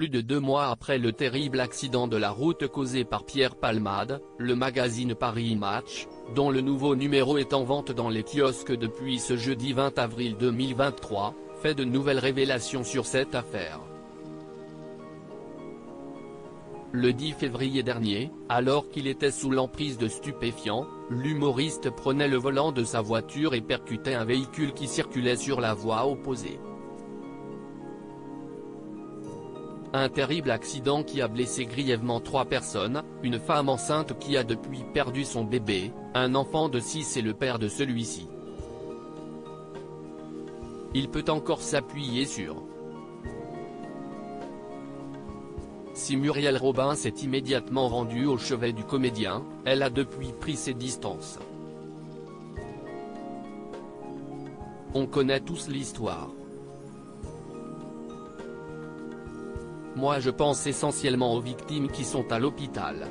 plus de 2 mois après le terrible accident de la route causé par Pierre Palmade, le magazine Paris Match, dont le nouveau numéro est en vente dans les kiosques depuis ce jeudi 20 avril 2023, fait de nouvelles révélations sur cette affaire. Le 10 février dernier, alors qu'il était sous l'emprise de stupéfiants, l'humoriste prenait le volant de sa voiture et percutait un véhicule qui circulait sur la voie opposée. Un terrible accident qui a blessé grièvement 3 personnes, une femme enceinte qui a depuis perdu son bébé, un enfant de 6 et le père de celui-ci. Il peut encore s'appuyer sur. Si Muriel Robin s'est immédiatement rendue au chevet du comédien, elle a depuis pris ses distances. On connaît tous l'histoire. Moi je pense essentiellement aux victimes qui sont à l'hôpital.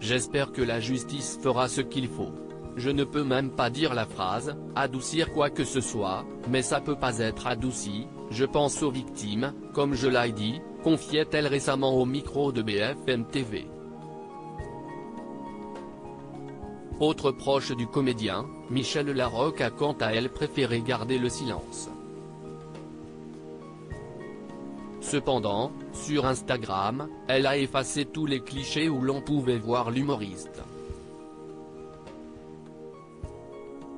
J'espère que la justice fera ce qu'il faut. Je ne peux même pas dire la phrase « adoucir quoi que ce soit », mais ça peut pas être adouci, je pense aux victimes, comme je l'ai dit, confiait-elle récemment au micro de BFM TV. Autre proche du comédien, Michel Larocque a quant à elle préféré garder le silence. Cependant, sur Instagram, elle a effacé tous les clichés où l'on pouvait voir l'humoriste.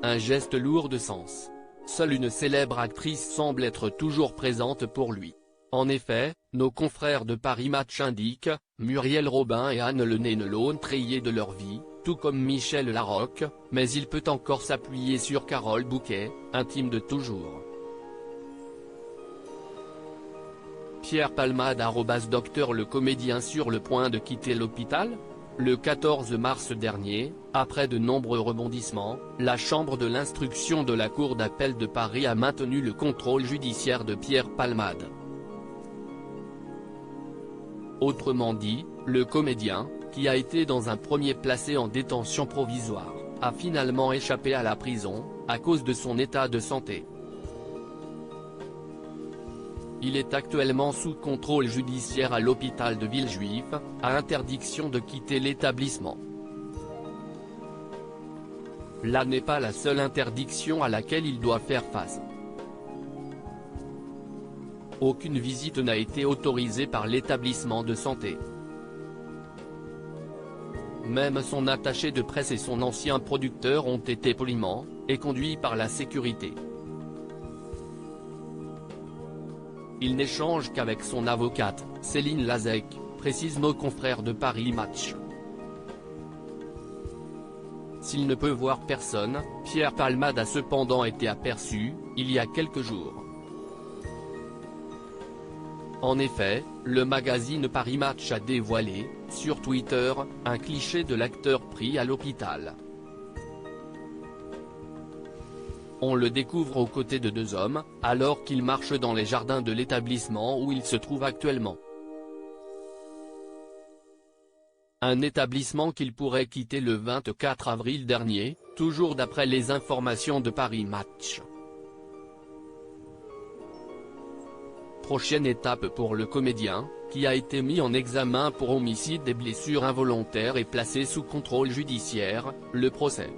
Un geste lourd de sens. Seule une célèbre actrice semble être toujours présente pour lui. En effet, nos confrères de Paris Match indiquent, Muriel Robin et Anne Lenné ne l'ont trayé de leur vie, tout comme Michel Larocque, mais il peut encore s'appuyer sur Carole Bouquet, intime de toujours. Pierre Palmade @Docteur le comédien sur le point de quitter l'hôpital ? Le 14 mars dernier, après de nombreux rebondissements, la chambre de l'instruction de la Cour d'appel de Paris a maintenu le contrôle judiciaire de Pierre Palmade. Autrement dit, le comédien, qui a été dans un premier placé en détention provisoire, a finalement échappé à la prison, à cause de son état de santé. Il est actuellement sous contrôle judiciaire à l'hôpital de Villejuif, à interdiction de quitter l'établissement. Là n'est pas la seule interdiction à laquelle il doit faire face. Aucune visite n'a été autorisée par l'établissement de santé. Même son attaché de presse et son ancien producteur ont été poliment, et conduits par la sécurité. Il n'échange qu'avec son avocate, Céline Lazec, précisent nos confrères de Paris Match. S'il ne peut voir personne, Pierre Palmade a cependant été aperçu, il y a quelques jours. En effet, le magazine Paris Match a dévoilé, sur Twitter, un cliché de l'acteur pris à l'hôpital. On le découvre aux côtés de 2 hommes, alors qu'il marche dans les jardins de l'établissement où il se trouve actuellement. Un établissement qu'il pourrait quitter le 24 avril dernier, toujours d'après les informations de Paris Match. Prochaine étape pour le comédien, qui a été mis en examen pour homicide et blessures involontaires et placé sous contrôle judiciaire, le procès.